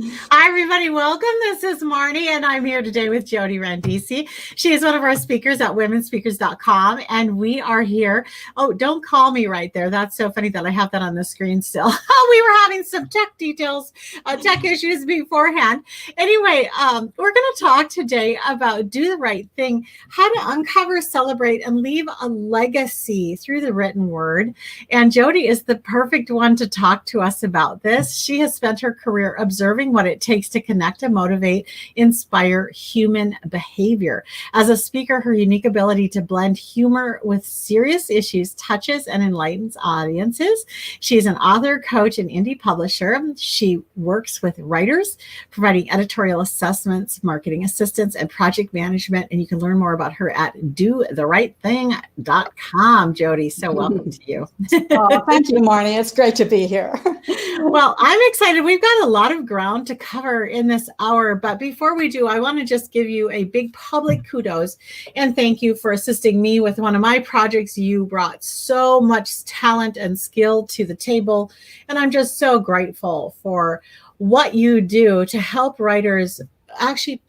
Hi, everybody. Welcome. This is Marnie, and I'm here today with Jodie Randisi. She is one of our speakers at womenspeakers.com, and we are here. Oh, don't call me right there. That's so funny that I have that on the screen still. We were having some tech issues beforehand. Anyway, we're going to talk today about do the right thing, how to uncover, celebrate, and leave a legacy through the written word. And Jodie is the perfect one to talk to us about this. She has spent her career observing what it takes to connect and motivate, inspire human behavior. As a speaker, her unique ability to blend humor with serious issues touches and enlightens audiences. She's an author, coach, and indie publisher. She works with writers, providing editorial assessments, marketing assistance, and project management. And you can learn more about her at dotherightthing.com. Jodie, so welcome to you. Oh, thank you, Marnie. It's great to be here. Well, I'm excited. We've got a lot of ground to cover in this hour, but before we do, I want to just give you a big public kudos and thank you for assisting me with one of my projects. You brought so much talent and skill to the table, and I'm just so grateful for what you do to help writers actually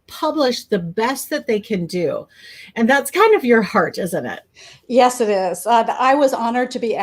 publish the best that they can do. And that's kind of your heart, isn't it? Yes, it is. I was honored to be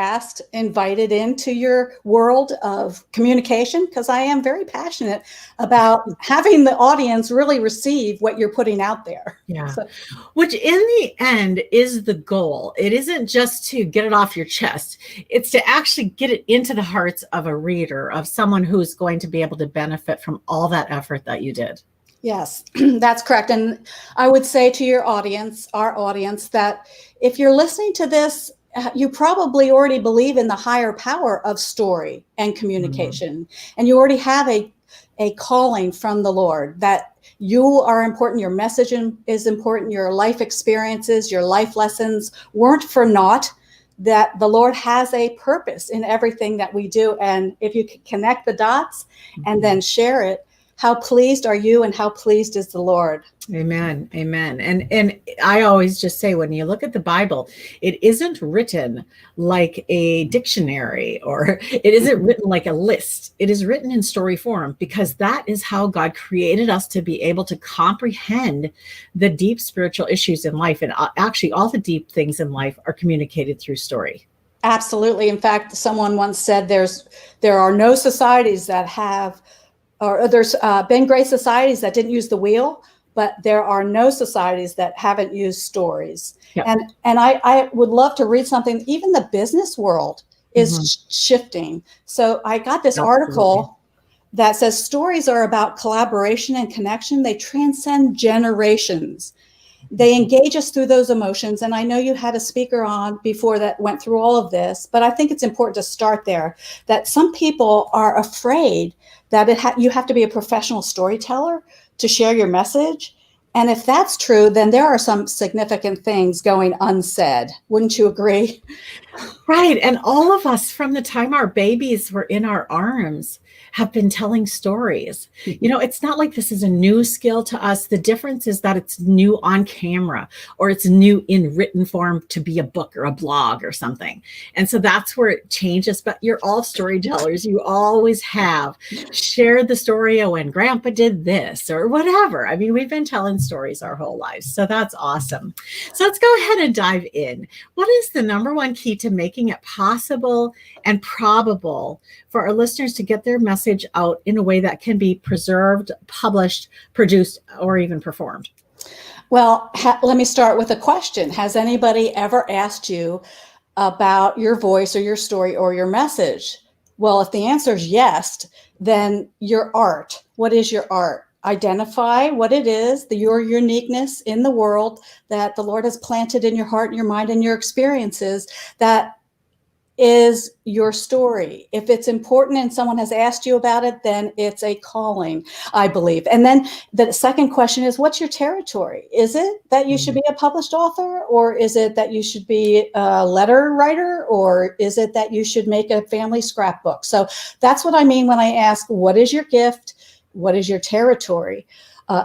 invited into your world of communication, because I am very passionate about having the audience really receive what you're putting out there. Yeah. So, which in the end is the goal. It isn't just to get it off your chest. It's to actually get it into the hearts of a reader, of someone who's going to be able to benefit from all that effort that you did. Yes, that's correct. And I would say to your audience, our audience, that if you're listening to this, you probably already believe in the higher power of story and communication. Mm-hmm. And you already have a calling from the Lord that you are important. Your message is important. Your life experiences, your life lessons weren't for naught, that the Lord has a purpose in everything that we do. And if you can connect the dots and then share it, how pleased are you and how pleased is the Lord? Amen. Amen. And I always just say, when you look at the Bible, it isn't written like a dictionary, or it isn't written like a list. It is written in story form, because that is how God created us to be able to comprehend the deep spiritual issues in life. And actually, all the deep things in life are communicated through story. Absolutely. In fact, someone once said there are no societies that have, or there's been great societies that didn't use the wheel, but there are no societies that haven't used stories. Yep. And I would love to read something. Even the business world is shifting. So I got this article that says stories are about collaboration and connection. They transcend generations. They engage us through those emotions. And I know you had a speaker on before that went through all of this, but I think it's important to start there, that some people are afraid that you have to be a professional storyteller to share your message. And if that's true, then there are some significant things going unsaid. Wouldn't you agree? Right. And all of us, from the time our babies were in our arms, have been telling stories. You know, it's not like this is a new skill to us. The difference is that it's new on camera, or it's new in written form to be a book or a blog or something. And so that's where it changes. But you're all storytellers. You always have shared the story of when Grandpa did this or whatever. I mean, we've been telling stories our whole lives. So that's awesome. So let's go ahead and dive in. What is the number one key to making it possible and probable for our listeners to get their message out in a way that can be preserved, published, produced, or even performed? Well, let me start with a question. Has anybody ever asked you about your voice or your story or your message? Well, if the answer is yes, then your art. What is your art? Identify what it is, your uniqueness in the world that the Lord has planted in your heart and your mind and your experiences. That is your story. If it's important and someone has asked you about it, then it's a calling, I believe. And then the second question is, what's your territory? Is it that you should be a published author, or is it that you should be a letter writer, or is it that you should make a family scrapbook? So that's what I mean when I ask, what is your gift? What is your territory?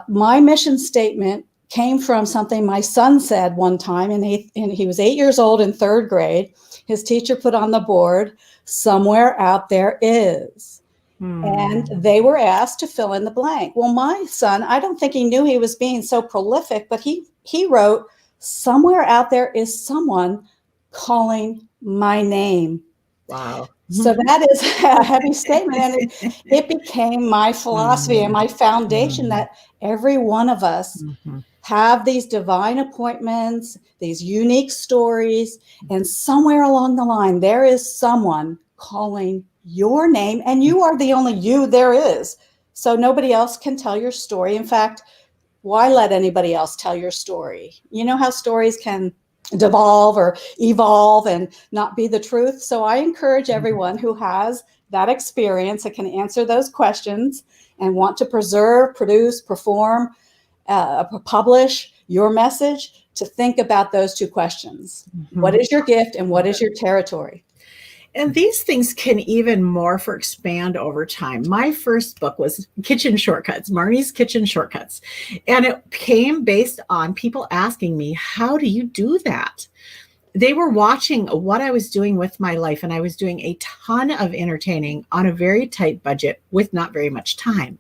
My mission statement came from something my son said one time, and he was 8 years old in third grade. His teacher put on the board, "Somewhere out there is." And they were asked to fill in the blank. Well, my son, I don't think he knew he was being so prolific, but he wrote, somewhere out there is someone calling my name. Wow. So that is a heavy statement. And it became my philosophy and my foundation that every one of us have these divine appointments, these unique stories, and somewhere along the line, there is someone calling your name, and you are the only you there is. So nobody else can tell your story. In fact, why let anybody else tell your story? You know how stories can devolve or evolve and not be the truth. So I encourage everyone who has that experience that can answer those questions and want to preserve, produce, perform, publish your message to think about those two questions. What is your gift and what is your territory? And these things can even morph or expand over time. My first book was Kitchen Shortcuts, Marnie's Kitchen Shortcuts. And it came based on people asking me, how do you do that? They were watching what I was doing with my life, and I was doing a ton of entertaining on a very tight budget with not very much time.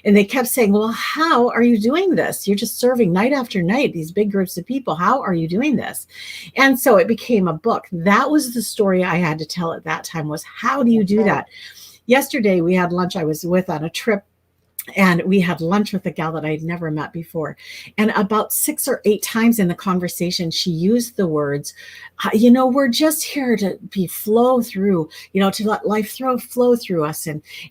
And they kept saying, well, how are you doing this? You're just serving night after night, these big groups of people. How are you doing this? And so it became a book. That was the story I had to tell at that time, was how do you do that? Yesterday we had lunch. I was with on a trip, and we had lunch with a gal that I'd never met before. And about 6 or 8 times in the conversation, she used the words, we're just here to flow through, to let life flow through us.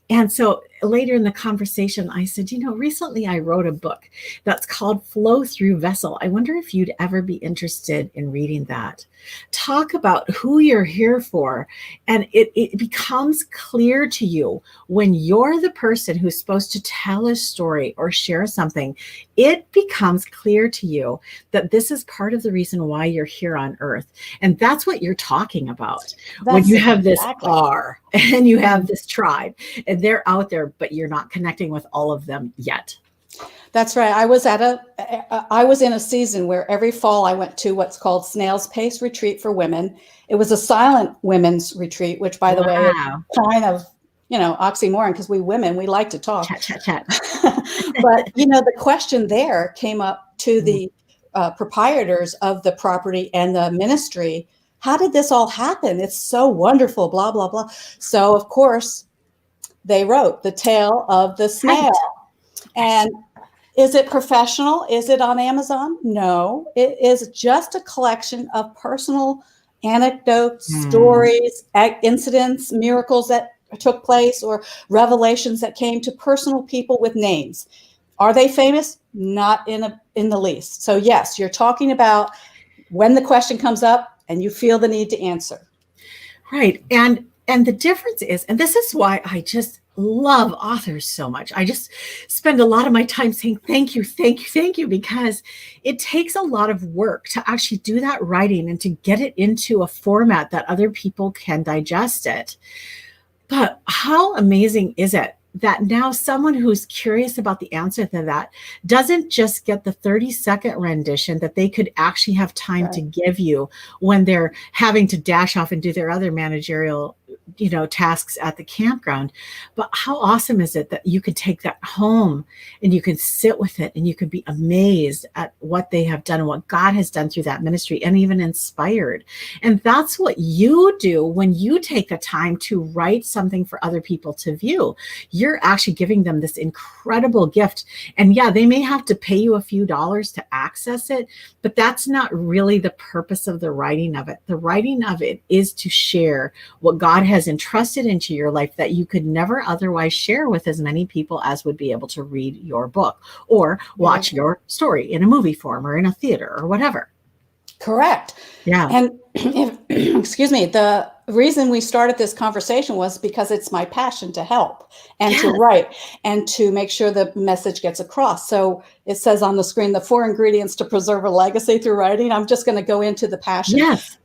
And so later in the conversation, I said, recently I wrote a book that's called Flow Through Vessel. I wonder if you'd ever be interested in reading that. Talk about who you're here for. And it becomes clear to you when you're the person who's supposed to tell a story or share something, it becomes clear to you that this is part of the reason why you're here on earth. And that's what you're talking about. When you have this R and you have this tribe and they're out there, but you're not connecting with all of them yet. That's right. I was in a season where every fall I went to what's called Snail's Pace Retreat for Women. It was a silent women's retreat, which, by the way, is kind of, oxymoron, because we women, we like to talk. Chat. But, the question there came up to the proprietors of the property and the ministry. How did this all happen? It's so wonderful, blah, blah, blah. So, of course, they wrote The Tale of the Snail. And is it professional? Is it on Amazon? No, it is just a collection of personal anecdotes, stories, incidents, miracles that took place, or revelations that came to personal people with names. Are they famous? Not in the least. So yes, you're talking about when the question comes up and you feel the need to answer. Right. And the difference is, and this is why I just love authors so much. I just spend a lot of my time saying, thank you, because it takes a lot of work to actually do that writing and to get it into a format that other people can digest it. But how amazing is it that now someone who's curious about the answer to that doesn't just get the 30-second rendition that they could actually have time to give you when they're having to dash off and do their other managerial tasks at the campground. But how awesome is it that you could take that home and you can sit with it and you can be amazed at what they have done and what God has done through that ministry, and even inspired. And that's what you do when you take the time to write something for other people to view. You're actually giving them this incredible gift. And yeah, they may have to pay you a few dollars to access it, but that's not really the purpose of the writing of it. The writing of it is to share what God has entrusted into your life that you could never otherwise share with as many people as would be able to read your book or watch your story in a movie form or in a theater or whatever. Correct. Yeah. And excuse me, the reason we started this conversation was because it's my passion to help and to write and to make sure the message gets across. So it says on the screen, the 4 ingredients to preserve a legacy through writing. I'm just going to go into the passion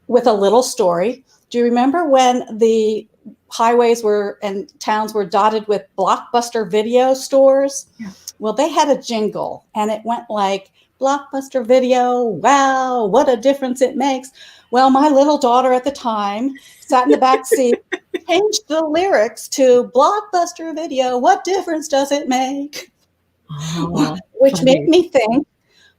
with a little story. Do you remember when the highways and towns were dotted with Blockbuster video stores? Yeah. Well, they had a jingle and it went like, Blockbuster Video, wow, what a difference it makes. Well, my little daughter at the time sat in the back seat changed the lyrics to Blockbuster Video. What difference does it make? Which made me think,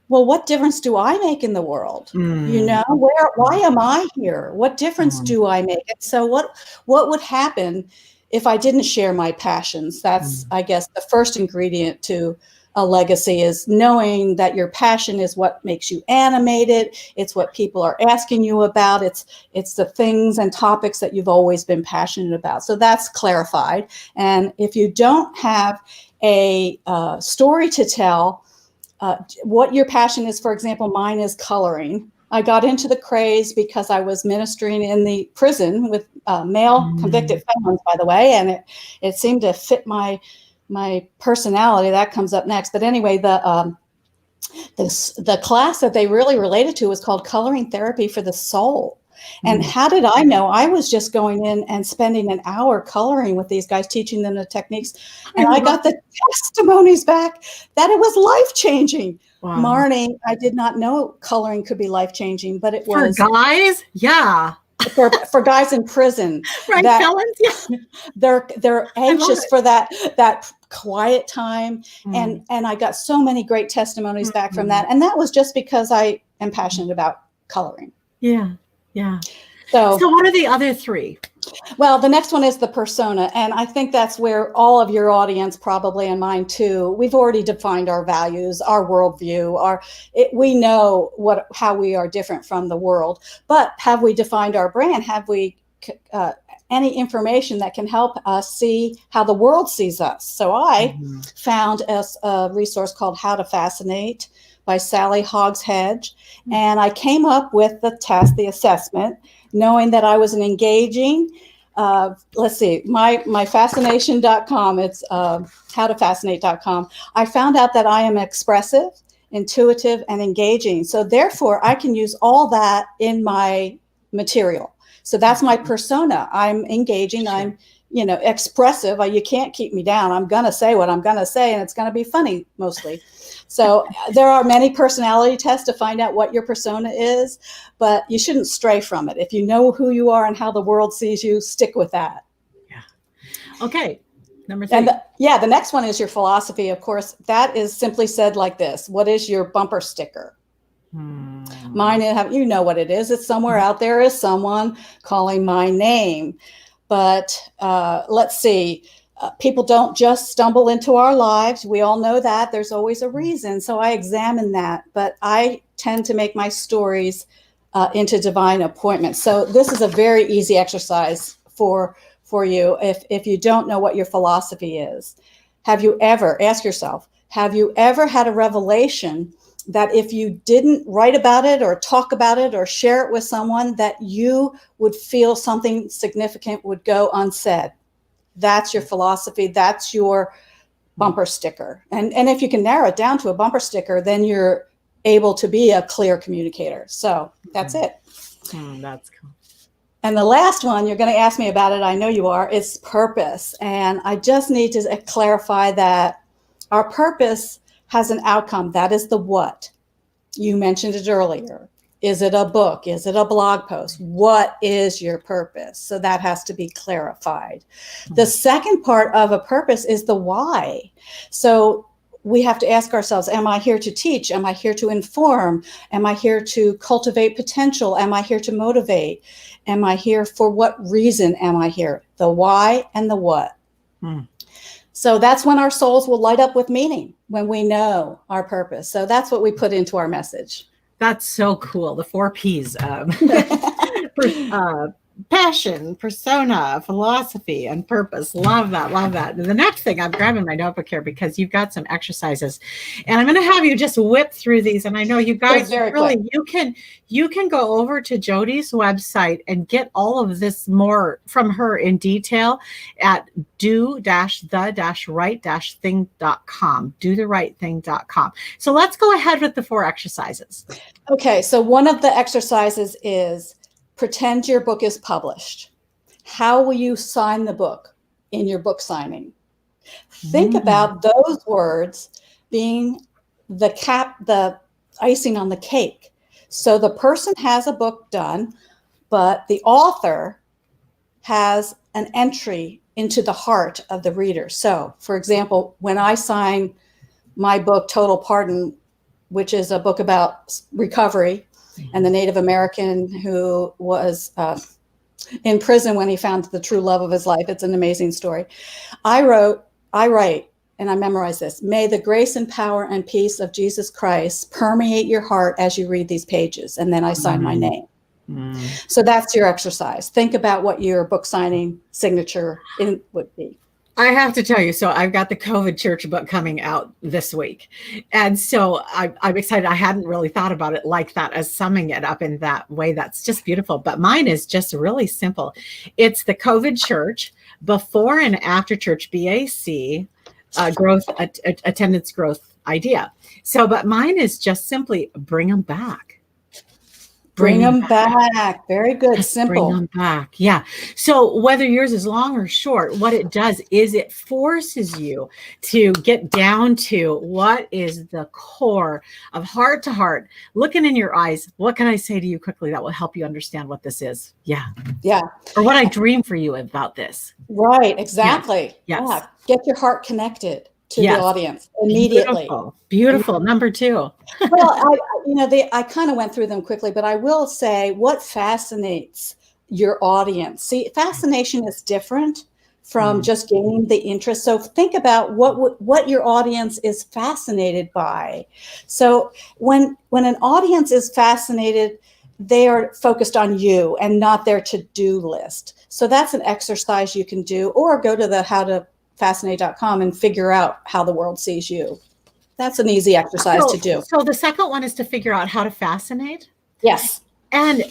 well, what difference do I make in the world? Why am I here? What difference do I make? And so what would happen if I didn't share my passions? That's, I guess, the first ingredient to a legacy, is knowing that your passion is what makes you animated. It's what people are asking you about. It's the things and topics that you've always been passionate about. So that's clarified. And if you don't have a story to tell, what your passion is, for example, mine is coloring. I got into the craze because I was ministering in the prison with male convicted felons, by the way, and it seemed to fit my personality. That comes up next. But anyway, the class that they really related to was called Coloring Therapy for the Soul. And how did I know? I was just going in and spending an hour coloring with these guys, teaching them the techniques. And I got the testimonies back that it was life-changing. Wow. Marnie, I did not know coloring could be life-changing, but it was. For guys? Yeah. For guys in prison. Right, felons? Yeah. They're anxious for that quiet time. And I got so many great testimonies back from that. And that was just because I am passionate about coloring. Yeah. Yeah. So what are the other three? Well, the next one is the persona. And I think that's where all of your audience, probably, and mine too, we've already defined our values, our worldview, we know how we are different from the world. But have we defined our brand? Have we any information that can help us see how the world sees us? So I found a resource called How to Fascinate by Sally Hogshead. And I came up with the test, the assessment, knowing that I was an engaging, let's see, my fascination.com, it's howtofascinate.com. I found out that I am expressive, intuitive, and engaging. So therefore, I can use all that in my material. So that's my persona. I'm engaging, I'm expressive. You can't keep me down. I'm going to say what I'm going to say, and it's going to be funny mostly. So there are many personality tests to find out what your persona is, but you shouldn't stray from it. If you know who you are and how the world sees you, stick with that. Yeah. Okay. Number 3. And the next one is your philosophy. Of course, that is simply said like this. What is your bumper sticker? Mine, you know what it is. It's somewhere out there is someone calling my name. But let's see. People don't just stumble into our lives. We all know that. There's always a reason. So I examine that. But I tend to make my stories into divine appointments. So this is a very easy exercise for you if you don't know what your philosophy is. Ask yourself, have you ever had a revelation that if you didn't write about it or talk about it or share it with someone, that you would feel something significant would go unsaid? That's your philosophy. That's your bumper sticker. And if you can narrow it down to a bumper sticker, then you're able to be a clear communicator. So that's it. That's cool. And the last one, you're going to ask me about it, I know you are, is purpose. And I just need to clarify that our purpose has an outcome. That is the what. You mentioned it earlier. Is it a book? Is it a blog post? What is your purpose? So that has to be clarified. The second part of a purpose is the why. So we have to ask ourselves, am I here to teach? Am I here to inform? Am I here to cultivate potential? Am I here to motivate? Am I here for what reason am I here? The why and the what. So that's when our souls will light up with meaning, when we know our purpose. So that's what we put into our message. That's so cool. The 4 Ps. Passion, persona, philosophy, and purpose. Love that. Love that. And the next thing, I'm grabbing my notebook here because you've got some exercises, and I'm going to have you just whip through these. And I know you guys really, you can go over to Jodie's website and get all of this more from her in detail at do-the-right-thing.com, do-the-right-thing.com. So let's go ahead with the 4 exercises. Okay. So one of the exercises is pretend your book is published. How will you sign the book in your book signing? Think about those words being the icing on the cake. So the person has a book done, but the author has an entry into the heart of the reader. So, for example, when I sign my book, Total Pardon, which is a book about recovery and the Native American who was in prison when he found the true love of his life. It's an amazing story. I write, and I memorize this: may the grace and power and peace of Jesus Christ permeate your heart as you read these pages. And then I sign my name. So that's your exercise. Think about what your book signing signature would be. I have to tell you, so I've got the COVID church book coming out this week. And so I'm excited. I hadn't really thought about it like that, as summing it up in that way. That's just beautiful. But mine is just really simple. It's the COVID church, before and after church BAC, growth, attendance growth idea. So, but mine is just simply bring them back. Bring them back. Very good. Just simple. Bring them back. Yeah. So whether yours is long or short, what it does is it forces you to get down to what is the core of heart to heart, looking in your eyes. What can I say to you quickly that will help you understand what this is? Yeah. Yeah. Or what I dream for you about this. Right. Exactly. Yes. Yeah. Get your heart connected to Yes. the audience immediately. Beautiful. Number 2. Well, I kind of went through them quickly, but I will say what fascinates your audience. See, fascination is different from just gaining the interest. So think about what your audience is fascinated by. So when an audience is fascinated, they are focused on you and not their to-do list. So that's an exercise you can do, or go to the howtofascinate.com and figure out how the world sees you. That's an easy exercise to do. So the second one is to figure out how to fascinate. Yes. And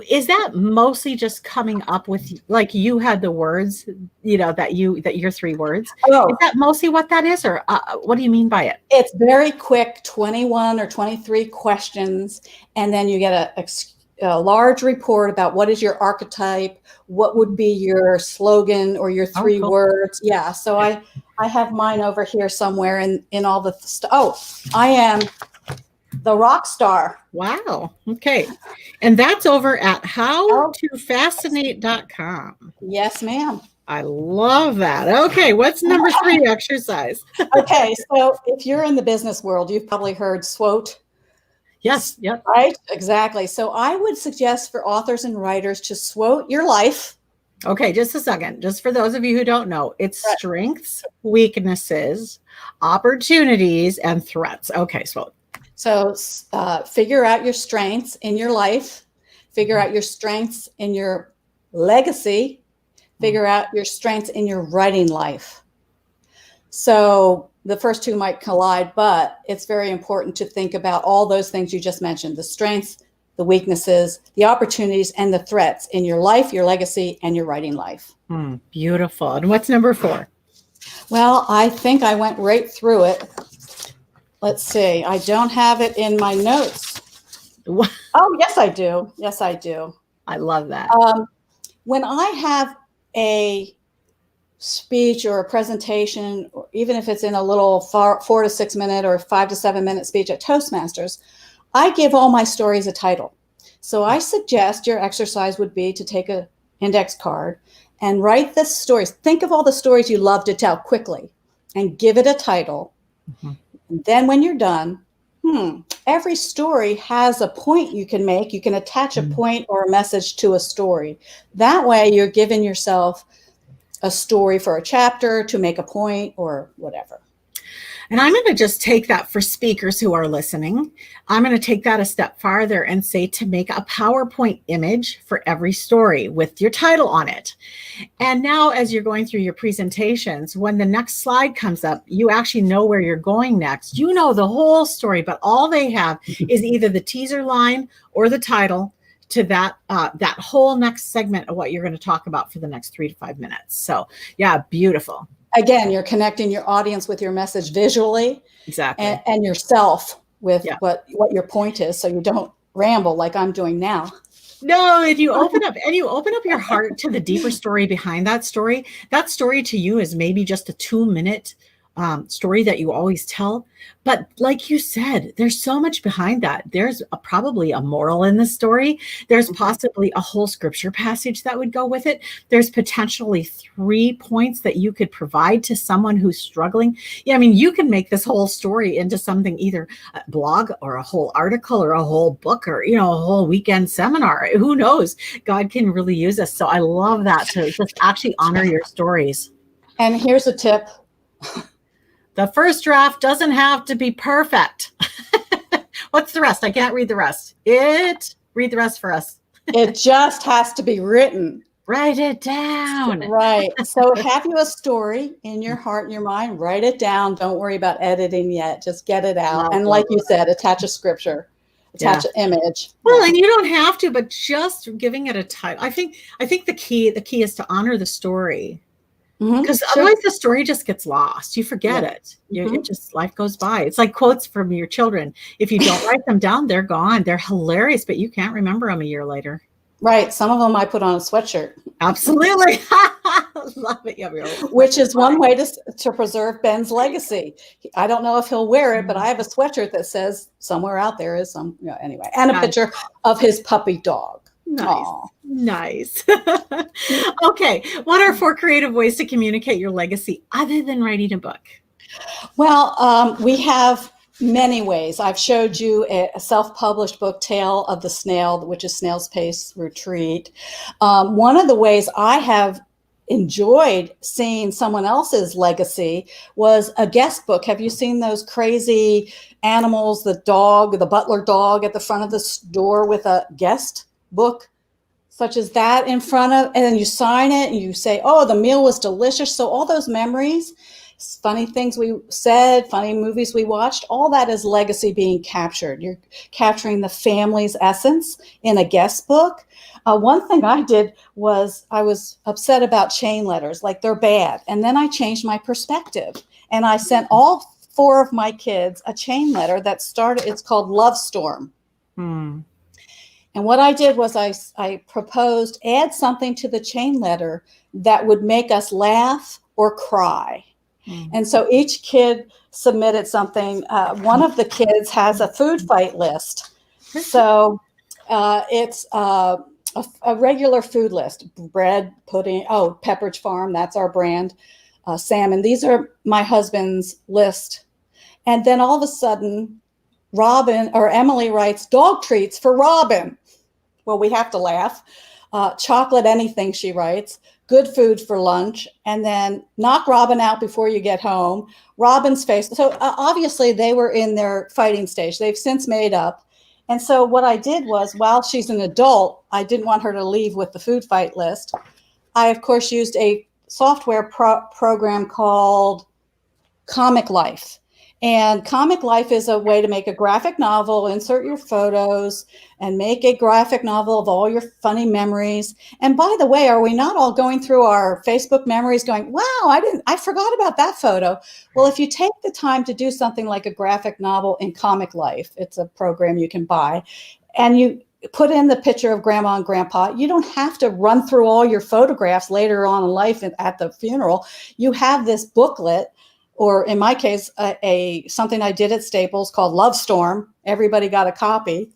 is that mostly just coming up with, like, you had the words, that your 3 words? Oh. Is that mostly what that is, or what do you mean by it? It's very quick, 21 or 23 questions, and then you get a large report about what is your archetype, what would be your slogan or your 3 words. Yeah. So I have mine over here somewhere in all the stuff. Oh, I am the rock star. Wow. Okay. And that's over at howtofascinate.com. Yes, ma'am. I love that. Okay. What's number 3 exercise? Okay. So if you're in the business world, you've probably heard SWOT. Yes. Yep. Right. Exactly. So I would suggest for authors and writers to SWOT your life. Okay, just a second. Just for those of you who don't know, it's strengths, weaknesses, opportunities, and threats. Okay, so figure out your strengths in your life, figure out your strengths in your legacy, figure out your strengths in your writing life. So the first 2 might collide, but it's very important to think about all those things you just mentioned: the strengths, the weaknesses, the opportunities, and the threats in your life, your legacy, and your writing life. Beautiful. And what's number 4? Well, I think I went right through it. Let's see. I don't have it in my notes. What? Oh, yes, I do. Yes, I do. I love that. When I have a speech or a presentation, or even if it's in a little 4 to 6 minute or 5 to 7 minute speech at Toastmasters, I give all my stories a title. So I suggest your exercise would be to take an index card and write the stories. Think of all the stories you love to tell quickly and give it a title. And then when you're done, every story has a point you can make. You can attach a point or a message to a story. That way you're giving yourself a story for a chapter to make a point or whatever. And I'm going to just take that for speakers who are listening. I'm going to take that a step farther and say to make a PowerPoint image for every story with your title on it. And now as you're going through your presentations, when the next slide comes up, you actually know where you're going next. You know the whole story, but all they have is either the teaser line or the title to that whole next segment of what you're going to talk about for the next 3 to 5 minutes. So yeah, beautiful. Again, you're connecting your audience with your message visually, exactly, and yourself with what your point is, so you don't ramble like I'm doing now. No, and you open up your heart to the deeper story behind that story to you is maybe just a 2-minute story that you always tell. But like you said, there's so much behind that. There's probably a moral in the story. There's possibly a whole scripture passage that would go with it. There's potentially 3 points that you could provide to someone who's struggling. Yeah, I mean, you can make this whole story into something, either a blog or a whole article or a whole book or, a whole weekend seminar. Who knows? God can really use us. So I love that, to just actually honor your stories. And here's a tip. The first draft doesn't have to be perfect. What's the rest? I can't read the rest. Read the rest for us. It just has to be written. Write it down. Right. So have you a story in your heart and your mind? Write it down. Don't worry about editing yet. Just get it out. And like you said, attach a scripture, attach an image. Well, and you don't have to, but just giving it a title. I think the key is to honor the story. Because otherwise the story just gets lost. You forget it. It just, life goes by. It's like quotes from your children. If you don't write them down, they're gone. They're hilarious, but you can't remember them a year later. Right. Some of them I put on a sweatshirt. Absolutely. Love it. Yeah, which is one way to preserve Ben's legacy. I don't know if he'll wear it, but I have a sweatshirt that says somewhere out there is some, anyway, and a picture of his puppy dog. Nice. Okay. What are 4 creative ways to communicate your legacy other than writing a book? Well, we have many ways. I've showed you a self-published book, Tale of the Snail, which is Snail's Pace Retreat. One of the ways I have enjoyed seeing someone else's legacy was a guest book. Have you seen those crazy animals, the butler dog at the front of the door with a guest book such as that in front of, and then you sign it and you say, oh, the meal was delicious. So all those memories, funny things we said, funny movies we watched, all that is legacy being captured. You're capturing the family's essence in a guest book. One thing I did was I was upset about chain letters, like they're bad. And then I changed my perspective and I sent all 4 of my kids a chain letter that started, it's called Love Storm. And what I did was I proposed, add something to the chain letter that would make us laugh or cry. And so each kid submitted something. One of the kids has a food fight list. So it's a regular food list: bread, pudding, Pepperidge Farm, that's our brand, salmon. These are my husband's list. And then all of a sudden, Emily writes dog treats for Robin. Well, we have to laugh. Chocolate, anything, she writes. Good food for lunch. And then knock Robin out before you get home. Robin's face. So obviously they were in their fighting stage. They've since made up. And so what I did was, while she's an adult, I didn't want her to leave with the food fight list. I, of course, used a software program called Comic Life. And Comic Life is a way to make a graphic novel, insert your photos, and make a graphic novel of all your funny memories. And by the way, are we not all going through our Facebook memories going, wow, I forgot about that photo. Well, if you take the time to do something like a graphic novel in Comic Life, it's a program you can buy, and you put in the picture of Grandma and Grandpa, you don't have to run through all your photographs later on in life at the funeral. You have this booklet, or in my case, something I did at Staples called Love Storm. Everybody got a copy.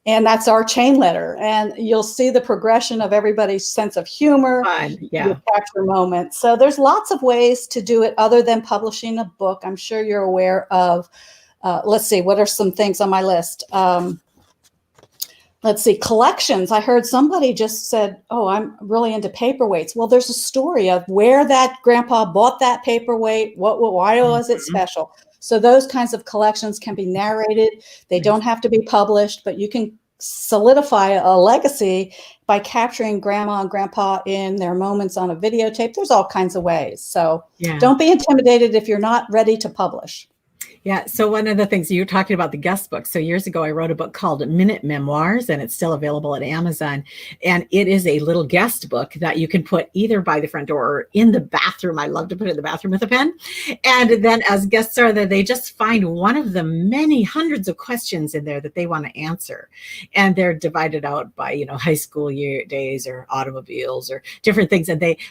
And that's our chain letter. And you'll see the progression of everybody's sense of humor. You capture moments. So there's lots of ways to do it other than publishing a book. I'm sure you're aware of, let's see, what are some things on my list? Let's see, collections. I heard somebody just said, oh, I'm really into paperweights. Well, there's a story of where that grandpa bought that paperweight. Why was it special? So those kinds of collections can be narrated. They don't have to be published, but you can solidify a legacy by capturing Grandma and Grandpa in their moments on a videotape. There's all kinds of ways. So don't be intimidated if you're not ready to publish. Yeah. So one of the things you're talking about, the guest book. So years ago, I wrote a book called Minute Memoirs, and it's still available at Amazon. And it is a little guest book that you can put either by the front door or in the bathroom. I love to put it in the bathroom with a pen. And then as guests are there, they just find one of the many hundreds of questions in there that they want to answer. And they're divided out by, high school year days or automobiles or different things.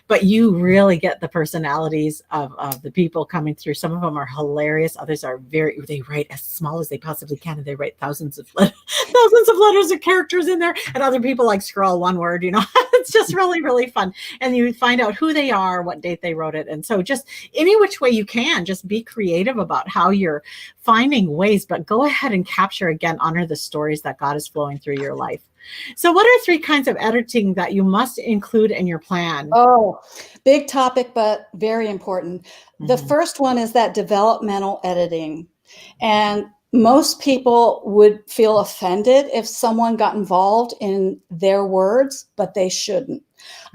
But you really get the personalities of the people coming through. Some of them are hilarious. Others are they write as small as they possibly can, and they write thousands of letters of characters in there, and other people like scroll one word. It's just really, really fun. And you find out who they are, what date they wrote it. And so just any which way you can, just be creative about how you're finding ways, but go ahead and capture, again, honor the stories that God is flowing through your life. So what are 3 kinds of editing that you must include in your plan? Oh, big topic, but very important. The first one is that developmental editing. And most people would feel offended if someone got involved in their words, but they shouldn't.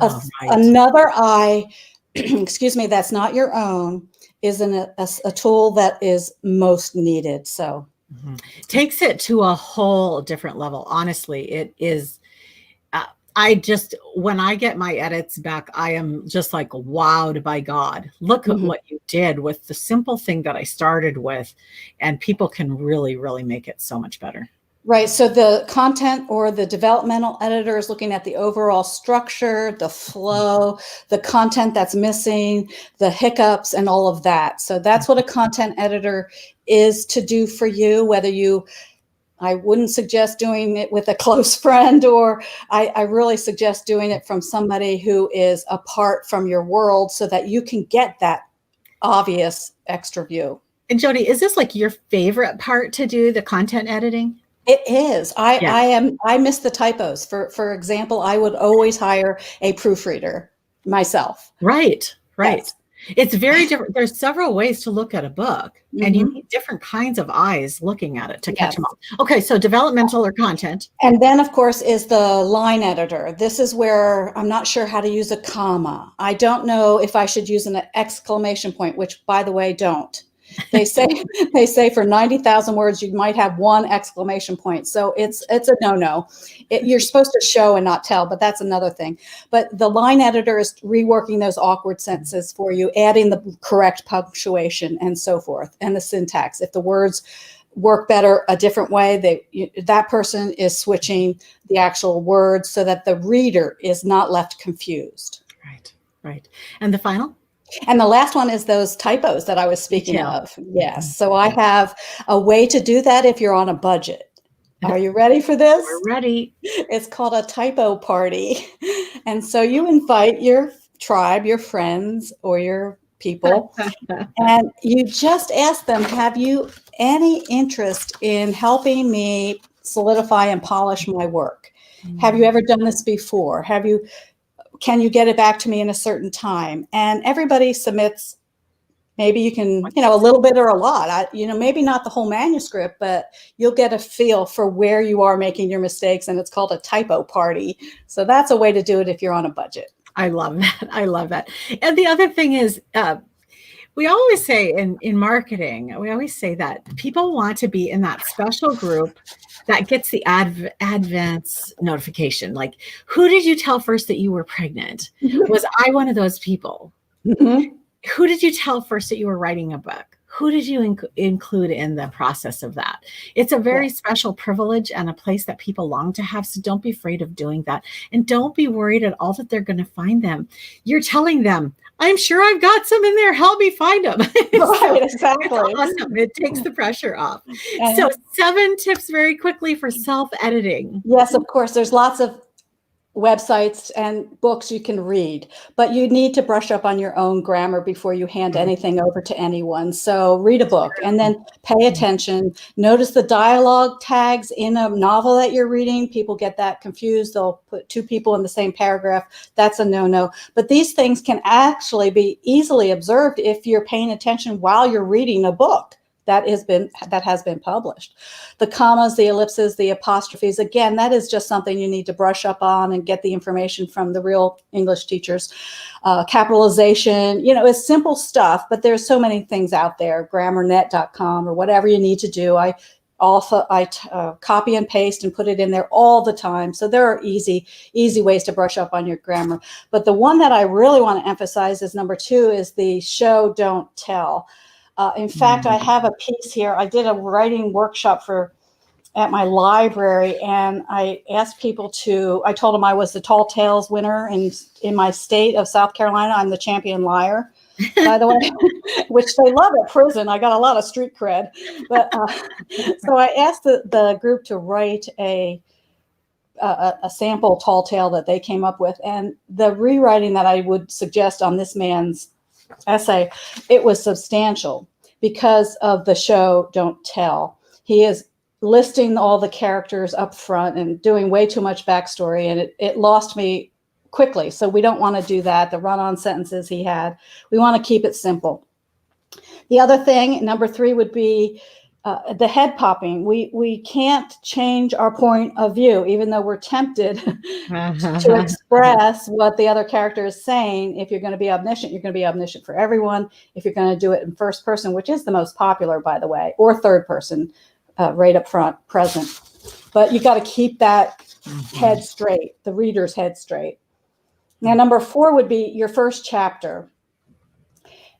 Right. Another eye, excuse me, that's not your own, is a tool that is most needed. So takes it to a whole different level. Honestly, it is. When I get my edits back, I am just like wowed by God. Look at what you did with the simple thing that I started with, and people can really, really make it so much better. Right. So the content or the developmental editor is looking at the overall structure, the flow, the content that's missing, the hiccups, and all of that. So that's what a content editor is to do for you, I wouldn't suggest doing it with a close friend, or I really suggest doing it from somebody who is apart from your world so that you can get that obvious extra view. And Jodie, is this like your favorite part to do, the content editing? It is. I miss the typos. For example, I would always hire a proofreader myself. Right. Yes. It's very different. There's several ways to look at a book, and you need different kinds of eyes looking at it to catch them all. Okay, so developmental or content. And then, of course, is the line editor. This is where I'm not sure how to use a comma. I don't know if I should use an exclamation point, which, by the way, don't. They say for 90,000 words, you might have 1 exclamation point. So it's a no-no. You're supposed to show and not tell, but that's another thing. But the line editor is reworking those awkward sentences for you, adding the correct punctuation and so forth, and the syntax. If the words work better a different way, that person is switching the actual words so that the reader is not left confused. Right. And the final? And the last one is those typos that I was speaking of. Yes. So I have a way to do that if you're on a budget. Are you ready for this? We're ready. It's called a typo party. And so you invite your tribe, your friends, or your people, and you just ask them, have you any interest in helping me solidify and polish my work? Have you ever done this before? Can you get it back to me in a certain time? And everybody submits, maybe you can, a little bit or a lot, maybe not the whole manuscript, but you'll get a feel for where you are making your mistakes. And it's called a typo party. So that's a way to do it if you're on a budget. I love that. And the other thing is, we always say in marketing, we always say that people want to be in that special group that gets the advance notification. Like, who did you tell first that you were pregnant? Was I one of those people? Who did you tell first that you were writing a book? Who did you include in the process of that? It's a very special privilege and a place that people long to have. So don't be afraid of doing that. And don't be worried at all that they're going to find them. You're telling them, I'm sure I've got some in there. Help me find them. Right, exactly. It's awesome. It takes the pressure off. So 7 tips very quickly for self-editing. Yes, of course. There's lots of websites and books you can read, but you need to brush up on your own grammar before you hand anything over to anyone. So read a book and then pay attention. Notice the dialogue tags in a novel that you're reading. People get that confused. They'll put 2 people in the same paragraph. That's a no-no. But these things can actually be easily observed if you're paying attention while you're reading a book. that has been published. The commas, the ellipses, the apostrophes, again, that is just something you need to brush up on and get the information from the real English teachers. Capitalization, it's simple stuff, but there's so many things out there, grammarnet.com or whatever you need to do. I copy and paste and put it in there all the time. So there are easy ways to brush up on your grammar. But the one that I really want to emphasize is number 2 is the show, don't tell. In fact, I have a piece here. I did a writing workshop at my library, and I asked people I told them I was the Tall Tales winner in my state of South Carolina. I'm the champion liar, by the way, which they love at prison. I got a lot of street cred. But so I asked the group to write a sample tall tale that they came up with, and the rewriting that I would suggest on this man's essay, it was substantial because of the show, don't tell. He is listing all the characters up front and doing way too much backstory, and it lost me quickly. So we don't want to do that. The run-on sentences he had, we want to keep it simple. The other thing, number 3, would be the head popping. We can't change our point of view, even though we're tempted to express what the other character is saying. If you're going to be omniscient, you're going to be omniscient for everyone. If you're going to do it in first person, which is the most popular, by the way, or third person, right up front, present. But you got to keep that head straight, the reader's head straight. Now, number 4 would be your first chapter.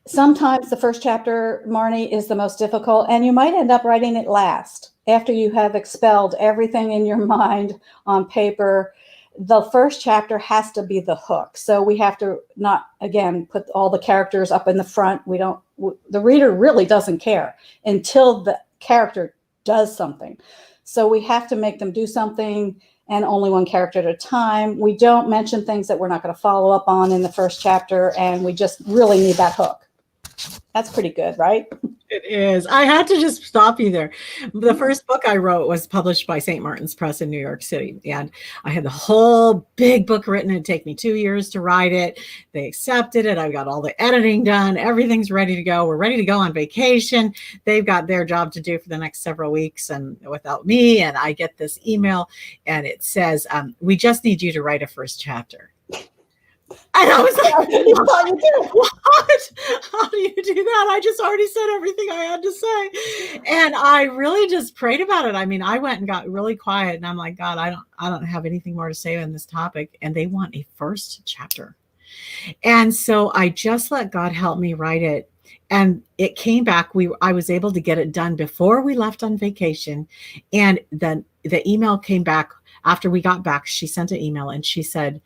Sometimes the first chapter, Marnie, is the most difficult, and you might end up writing it last after you have expelled everything in your mind on paper. The first chapter has to be the hook. So we have to not, again, put all the characters up in the front. The reader really doesn't care until the character does something. So we have to make them do something, and only one character at a time. We don't mention things that we're not going to follow up on in the first chapter, and we just really need that hook. That's pretty good, right? It is. I had to just stop you there. The first book I wrote was published by St. Martin's Press in New York City. And I had the whole big book written. It'd take me 2 years to write it. They accepted it. I got all the editing done. Everything's ready to go. We're ready to go on vacation. They've got their job to do for the next several weeks and without me. And I get this email and it says, we just need you to write a first chapter. And I was like, what? How do you do that? I just already said everything I had to say. And I really just prayed about it. I mean, I went and got really quiet and I'm like, God, I don't have anything more to say on this topic. And they want a first chapter. And so I just let God help me write it. And it came back. I was able to get it done before we left on vacation. And then the email came back after we got back. She sent an email and she said,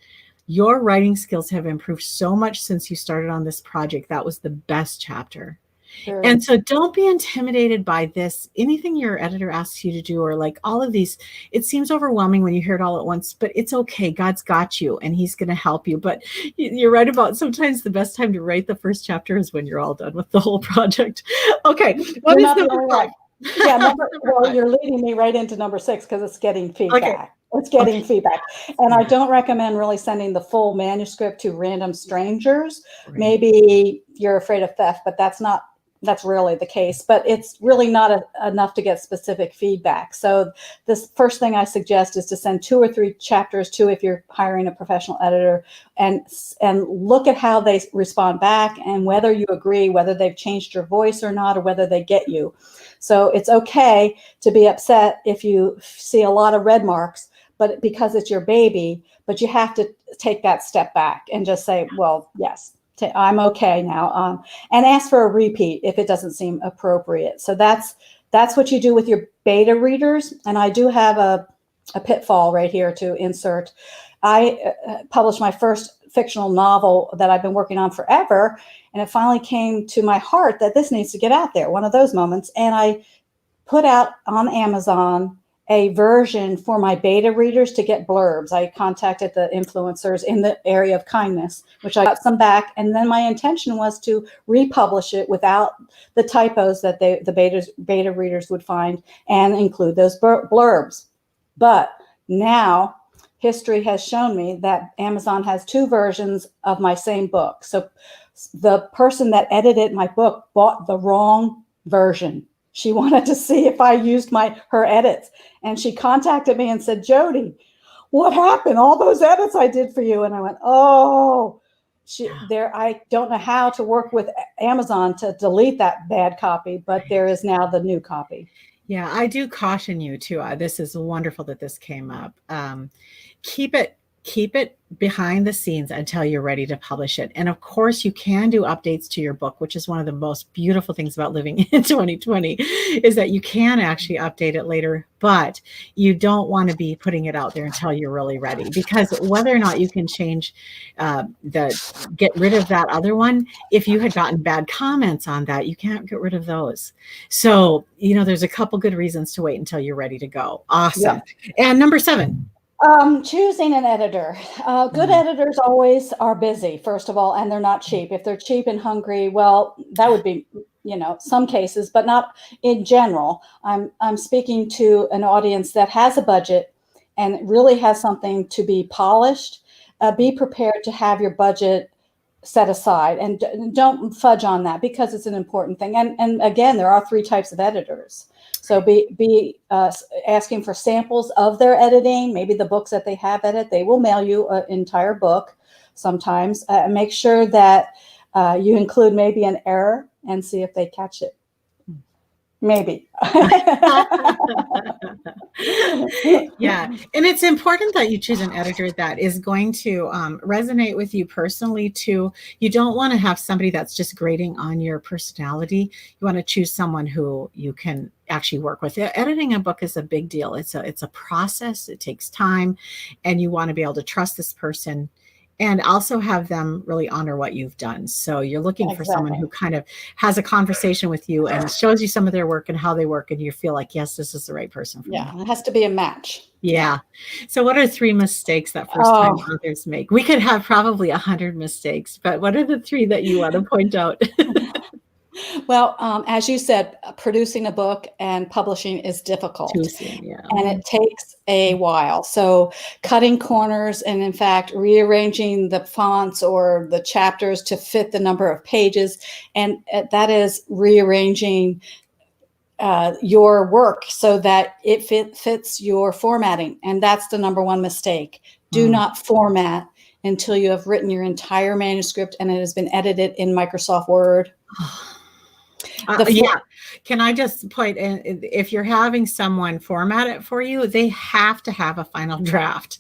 your writing skills have improved so much since you started on this project. That was the best chapter. Sure. And so don't be intimidated by this. Anything your editor asks you to do, or like all of these, it seems overwhelming when you hear it all at once, but it's okay. God's got you and he's going to help you. But you're right about sometimes the best time to write the first chapter is when you're all done with the whole project. Okay. What is number 5? Yeah, well, you're leading me right into number 6 because it's getting feedback. Okay. It's getting feedback. And I don't recommend really sending the full manuscript to random strangers. Right. Maybe you're afraid of theft, but that's really the case. But it's really not enough to get specific feedback. So this first thing I suggest is to send 2 or 3 chapters to, if you're hiring a professional editor, and look at how they respond back and whether you agree, whether they've changed your voice or not, or whether they get you. So it's okay to be upset if you see a lot of red marks, but because it's your baby, but you have to take that step back and just say, well, yes, I'm okay now. And ask for a repeat if it doesn't seem appropriate. So that's what you do with your beta readers. And I do have a pitfall right here to insert. I published my first fictional novel that I've been working on forever. And it finally came to my heart that this needs to get out there, one of those moments. And I put out on Amazon a version for my beta readers to get blurbs. I contacted the influencers in the area of kindness, which I got some back. And then my intention was to republish it without the typos that the beta readers would find and include those blurbs. But now history has shown me that Amazon has 2 versions of my same book. So the person that edited my book bought the wrong version. She wanted to see if I used her edits. And she contacted me and said, Jodie, what happened? All those edits I did for you. And I went, oh, I don't know how to work with Amazon to delete that bad copy, but there is now the new copy. Yeah, I do caution you too. This is wonderful that this came up. Keep it behind the scenes until you're ready to publish it. And of course, you can do updates to your book, which is one of the most beautiful things about living in 2020 is that you can actually update it later, but you don't want to be putting it out there until you're really ready, because whether or not you can change get rid of that other one, if you had gotten bad comments on that, you can't get rid of those. So, there's a couple good reasons to wait until you're ready to go. Awesome. Yeah. And number 7. Choosing an editor. Good editors always are busy, first of all, and they're not cheap. If they're cheap and hungry, well, that would be, some cases, but not in general. I'm speaking to an audience that has a budget and really has something to be polished. Be prepared to have your budget set aside, and don't fudge on that, because it's an important thing. And again, there are 3 types of editors. So be asking for samples of their editing, maybe the books that they have edited. They will mail you an entire book sometimes. Make sure that you include maybe an error and see if they catch it. Maybe. Yeah. And it's important that you choose an editor that is going to resonate with you personally too. You don't want to have somebody that's just grading on your personality. You want to choose someone who you can actually work with. Editing a book is a big deal. It's a process. It takes time, and you want to be able to trust this person and also have them really honor what you've done. So you're looking for someone who kind of has a conversation with you and shows you some of their work and how they work, and you feel like, yes, this is the right person for me. Yeah, it has to be a match. Yeah. So what are 3 mistakes that first-time authors make? We could have probably 100 mistakes, but what are the 3 that you want to point out? Well, as you said, producing a book and publishing is difficult, and it takes a while. So cutting corners and, in fact, rearranging the fonts or the chapters to fit the number of pages, and that is rearranging your work so that it fits your formatting. And that's the number 1 mistake. Do not format until you have written your entire manuscript and it has been edited in Microsoft Word. Yeah. Can I just point in, if you're having someone format it for you, they have to have a final draft.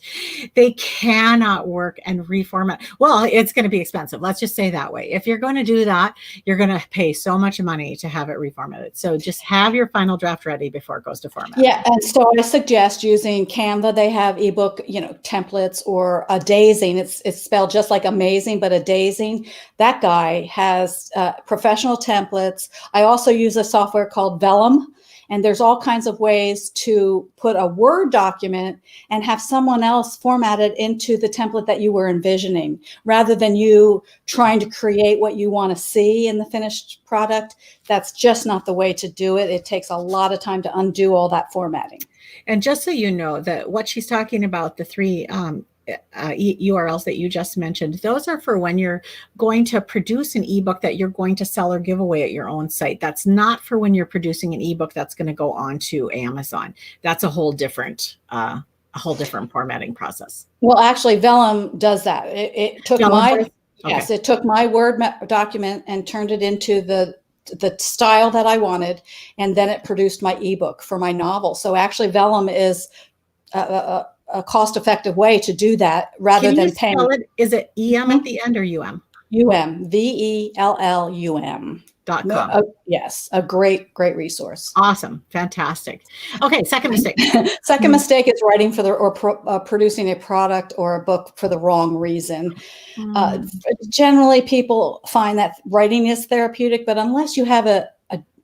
They cannot work and reformat. Well, it's going to be expensive. Let's just say that way. If you're going to do that, you're going to pay so much money to have it reformatted. So just have your final draft ready before it goes to format. Yeah. And so I suggest using Canva. They have ebook, templates, or a dazing. It's spelled just like amazing, but a dazing. That guy has professional templates. I also use a software called Vellum, and there's all kinds of ways to put a Word document and have someone else format it into the template that you were envisioning, rather than you trying to create what you want to see in the finished product. That's just not the way to do it. It takes a lot of time to undo all that formatting. And just so you know, that what she's talking about, the 3 URLs that you just mentioned, those are for when you're going to produce an ebook that you're going to sell or give away at your own site. That's not for when you're producing an ebook that's going to go on to Amazon. That's a whole different formatting process. Well, actually, Vellum does that. It took it took my Word document and turned it into the style that I wanted, and then it produced my ebook for my novel. So actually, Vellum is a cost-effective way to do that, rather than paying. Is it EM at the end or UM? UM, VELLUM.com. Yes, a great resource. Awesome, fantastic. Okay, second mistake. Second mistake is writing for producing a product or a book for the wrong reason. Generally, people find that writing is therapeutic, but unless you have a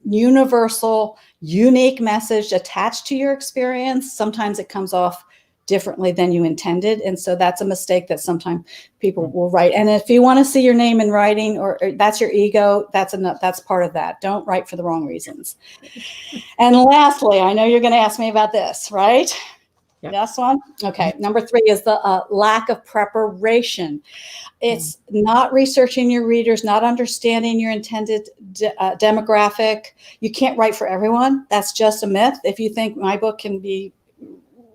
universal, unique message attached to your experience, sometimes it comes off differently than you intended. And so that's a mistake that sometimes people will write. And if you want to see your name in writing, or that's your ego, that's part of that. Don't write for the wrong reasons. And lastly, I know you're going to ask me about this, right? Yep. Last one. Okay. Number 3 is the lack of preparation. It's not researching your readers, not understanding your intended demographic. You can't write for everyone. That's just a myth. If you think my book can be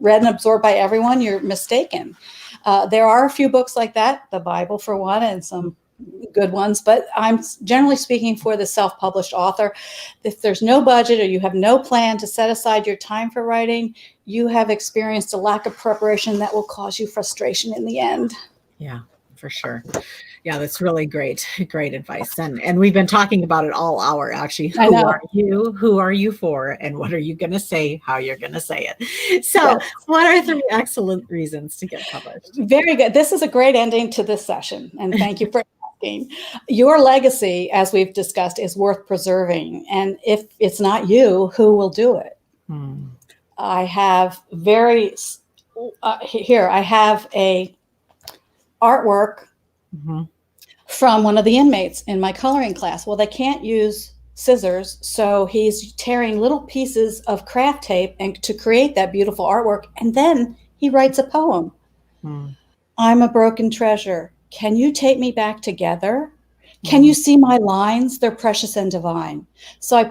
read and absorbed by everyone, you're mistaken. There are a few books like that, the Bible for one, and some good ones, but I'm generally speaking for the self-published author. If there's no budget or you have no plan to set aside your time for writing, you have experienced a lack of preparation that will cause you frustration in the end. Yeah, for sure. Yeah, that's really great advice. And we've been talking about it all hour, actually. Who are you? Who are you for? And what are you going to say? How you're going to say it. So what are 3 excellent reasons to get published? Very good. This is a great ending to this session. And thank you for asking. Your legacy, as we've discussed, is worth preserving. And if it's not you, who will do it? I have I have a artwork from one of the inmates in my coloring class. Well, they can't use scissors, so he's tearing little pieces of craft tape and to create that beautiful artwork. And then he writes a poem. I'm a broken treasure. Can you take me back together? Can you see my lines? They're precious and divine. So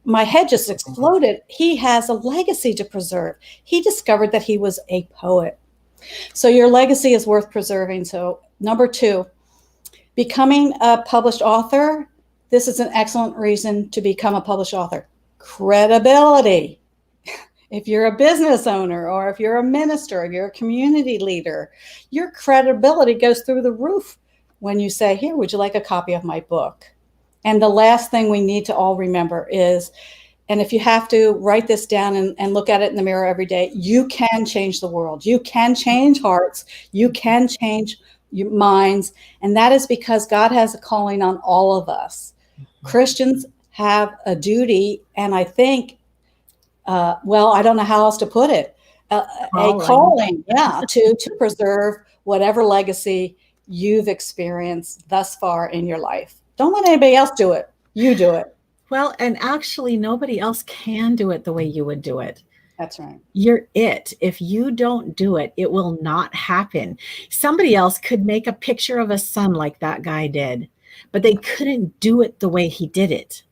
my head just exploded. He has a legacy to preserve. He discovered that he was a poet. So your legacy is worth preserving. So number 2, becoming a published author. This is an excellent reason to become a published author. Credibility. If you're a business owner, or if you're a minister, or you're a community leader, your credibility goes through the roof when you say, here, would you like a copy of my book? And the last thing we need to all remember is, and if you have to write this down and look at it in the mirror every day, you can change the world. You can change hearts. You can change minds. And that is because God has a calling on all of us. Christians have a duty, and I think, I don't know how else to put it, a calling, to preserve whatever legacy you've experienced thus far in your life. Don't let anybody else do it. You do it. Well, and actually nobody else can do it the way you would do it. That's right. You're it. If you don't do it, it will not happen. Somebody else could make a picture of a sun like that guy did, but they couldn't do it the way he did it.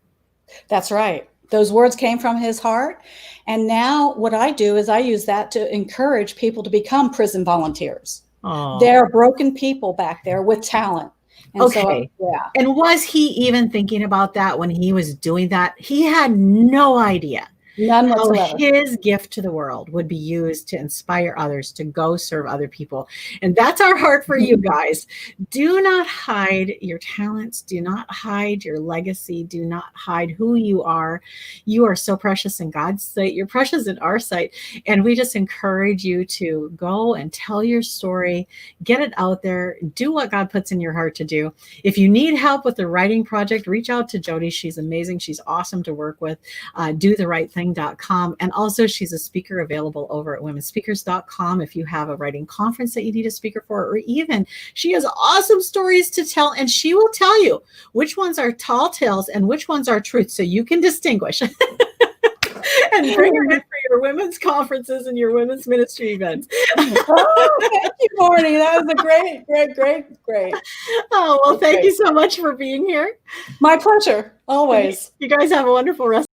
That's right. Those words came from his heart. And now what I do is I use that to encourage people to become prison volunteers. There are broken people back there with talent. And And was he even thinking about that when he was doing that? He had no idea. None whatsoever. How his gift to the world would be used to inspire others to go serve other people. And that's our heart for you guys. Do not hide your talents. Do not hide your legacy. Do not hide who you are. You are so precious in God's sight. You're precious in our sight. And we just encourage you to go and tell your story, get it out there, do what God puts in your heart to do. If you need help with the writing project, reach out to Jodie. She's amazing. She's awesome to work with. Do the right thing. And also she's a speaker available over at womenspeakers.com if you have a writing conference that you need a speaker for, or even she has awesome stories to tell, and she will tell you which ones are tall tales and which ones are truth, so you can distinguish. And bring her in for your women's conferences and your women's ministry events. Thank you, Marnie. That was a great. Oh, well, thank you so much for being here. My pleasure, always. You guys have a wonderful rest.